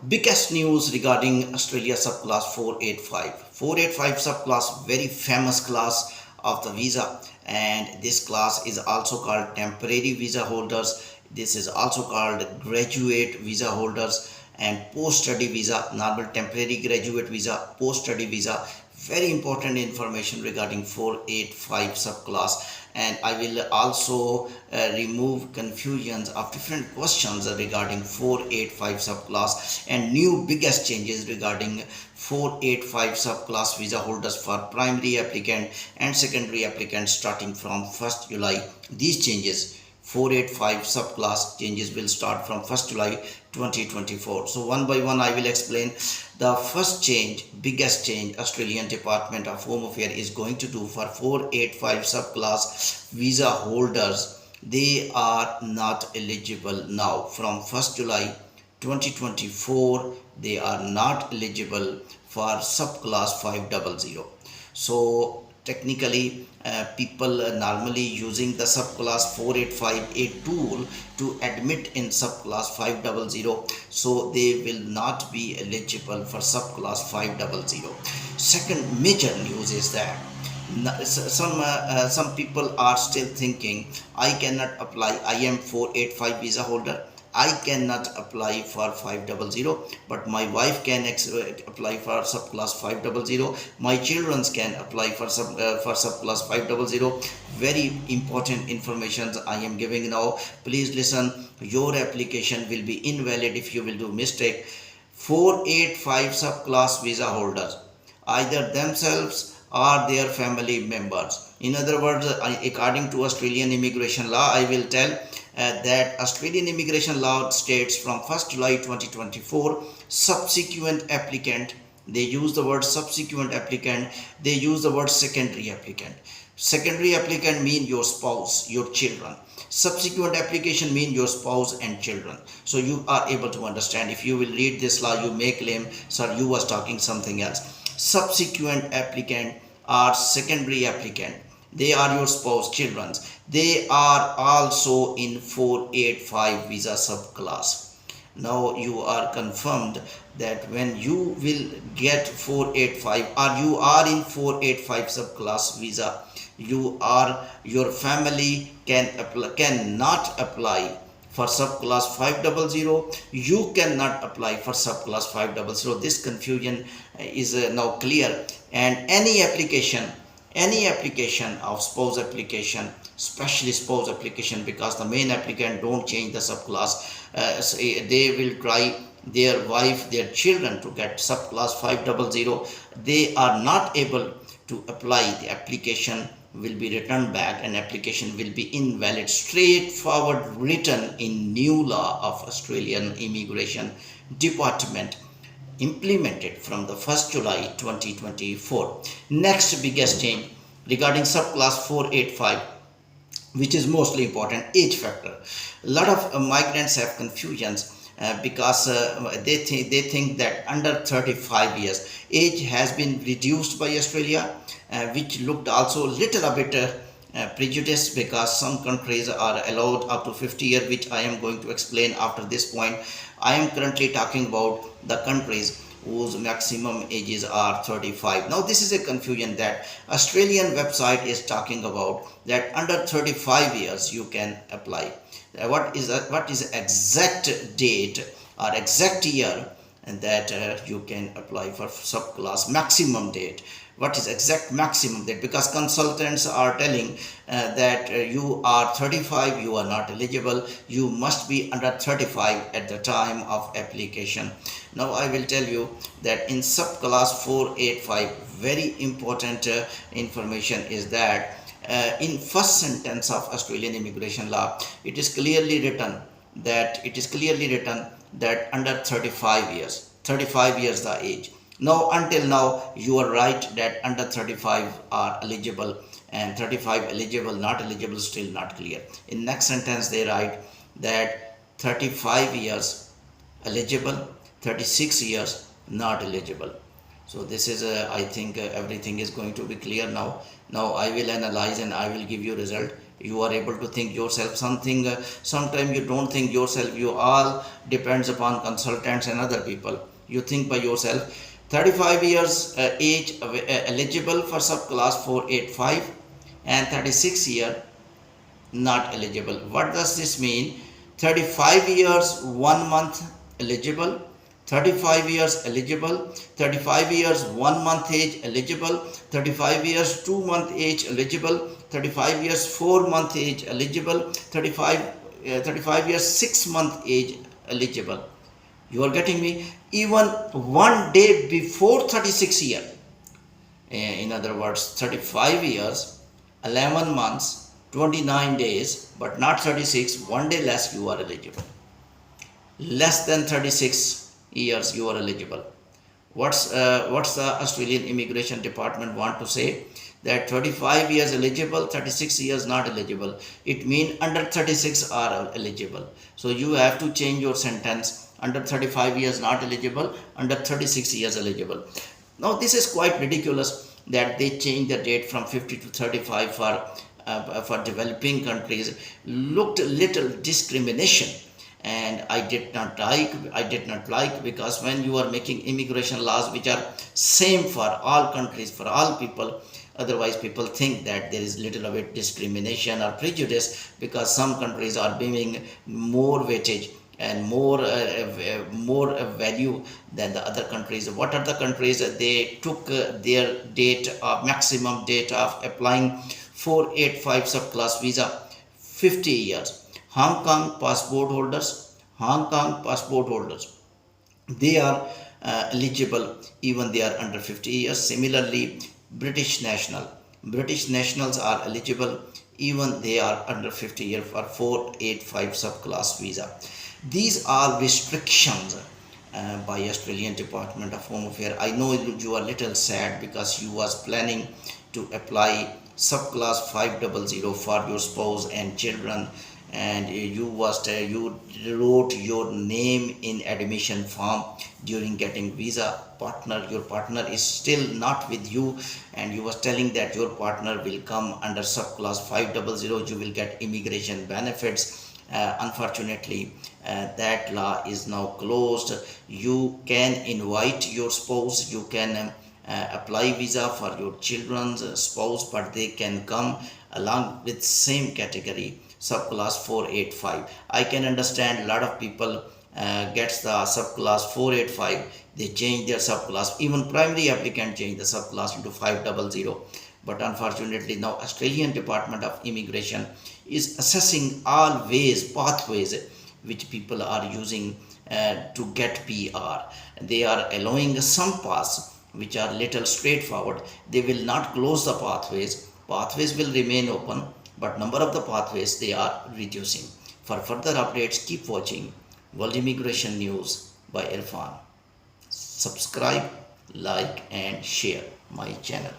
Biggest news regarding Australia subclass 485. 485 subclass, very famous class of the visa, and this class is also called temporary visa holders. This is also called graduate visa holders and post-study visa, normal temporary graduate visa, post-study visa. Very important information regarding 485 subclass, and I will also remove confusions of different questions regarding 485 subclass and new biggest changes regarding 485 subclass visa holders for primary applicant and secondary applicant starting from 1st July. These changes 485 subclass changes will start from 1st July 2024. So one by one I will explain. The first change, biggest change Australian Department of Home Affairs is going to do for 485 subclass visa holders. They are not eligible now. From 1st July 2024, they are not eligible for subclass 500. So technically people normally using the subclass 485 a tool to admit in subclass 500, so they will not be eligible for subclass 500. Second major news is that some people are still thinking, I cannot apply, I am 485 visa holder, I cannot apply for 500, but my wife can apply for subclass 500. My children can apply for subclass 500. Very important information I am giving now. Please listen. Your application will be invalid if you will do mistake. 485 subclass visa holders, either themselves or their family members. In other words, according to Australian immigration law, I will tell that Australian immigration law states from 1st July 2024, subsequent applicant, they use the word subsequent applicant, they use the word secondary applicant. Secondary applicant mean your spouse, your children. Subsequent application mean your spouse and children. So you are able to understand. If you will read this law, you may claim, sir, you was talking something else. Subsequent applicant or secondary applicant, they are your spouse, children. They are also in 485 visa subclass. Now you are confirmed that when you will get 485 or you are in 485 subclass visa, your family cannot apply for subclass 500. You cannot apply for subclass 500. This confusion is now clear, and any application of spouse application, especially spouse application, because the main applicant don't change the subclass, they will try their wife, their children to get subclass 500. They are not able to apply. The application will be returned back and application will be invalid. Straightforward written in new law of Australian Immigration Department, implemented from the 1st July 2024. Next biggest change regarding subclass 485, which is mostly important, age factor. A lot of migrants have confusions because they think that under 35 years age has been reduced by Australia, which looked also little a bit prejudice, because some countries are allowed up to 50 years, which I am going to explain after this point. I am currently talking about the countries whose maximum ages are 35. Now this is a confusion that Australian website is talking about, that under 35 years you can apply. What is exact date or exact year and that you can apply for subclass maximum date? What is exact maximum date? Because consultants are telling that you are 35, you are not eligible, you must be under 35 at the time of application. Now I will tell you that in subclass 485, very important information is that in first sentence of Australian immigration law, it is clearly written that under 35 years the age. Now until now you are right that under 35 are eligible, and 35 eligible, not eligible, still not clear. In next sentence they write that 35 years eligible, 36 years not eligible. So this is I think everything is going to be clear now. Now I will analyze and I will give you result. You are able to think yourself something. Sometimes you don't think yourself. You all depends upon consultants and other people. You think by yourself. 35 years age eligible for subclass 485 and 36 year not eligible. What does this mean? 35 years 1 month eligible, 35 years eligible, 35 years 1 month age eligible, 35 years 2 month age eligible, 35 years 4 month age eligible, 35 years 6 month age eligible. You are getting me? Even 1 day before 36 year. In other words, 35 years, 11 months, 29 days, but not 36, 1 day less you are eligible. Less than 36 years you are eligible. What's the Australian Immigration Department want to say? That 35 years eligible, 36 years not eligible. It means under 36 are eligible. So you have to change your sentence. Under 35 years not eligible, under 36 years eligible. Now this is quite ridiculous that they change the date from 50 to 35 for developing countries. Looked a little discrimination, and I did not like because when you are making immigration laws which are same for all countries, for all people, otherwise people think that there is little of it discrimination or prejudice because some countries are giving more weightage and more value than the other countries. What are the countries? They took their date of maximum date of applying 485 subclass visa 50 years. Hong Kong passport holders, they are eligible even they are under 50 years. Similarly, British nationals are eligible even they are under 50 years for 485 subclass visa. These are restrictions by Australian Department of Home Affairs. I know you are little sad because you was planning to apply subclass 500 for your spouse and children, and you wrote your name in admission form during getting visa. Your partner is still not with you, and you was telling that your partner will come under subclass 500. You will get immigration benefits. Unfortunately, that law is now closed. You can invite your spouse, you can apply visa for your children's spouse, but they can come along with same category, subclass 485. I can understand a lot of people gets the subclass 485, they change their subclass, even primary applicant change the subclass into 500. But unfortunately now Australian Department of Immigration is assessing all pathways which people are using to get PR. They are allowing some paths which are little straightforward. They will not close the pathways. Pathways will remain open, but number of the pathways they are reducing. For further updates, keep watching World Immigration News by Irfan. Subscribe, like and share my channel.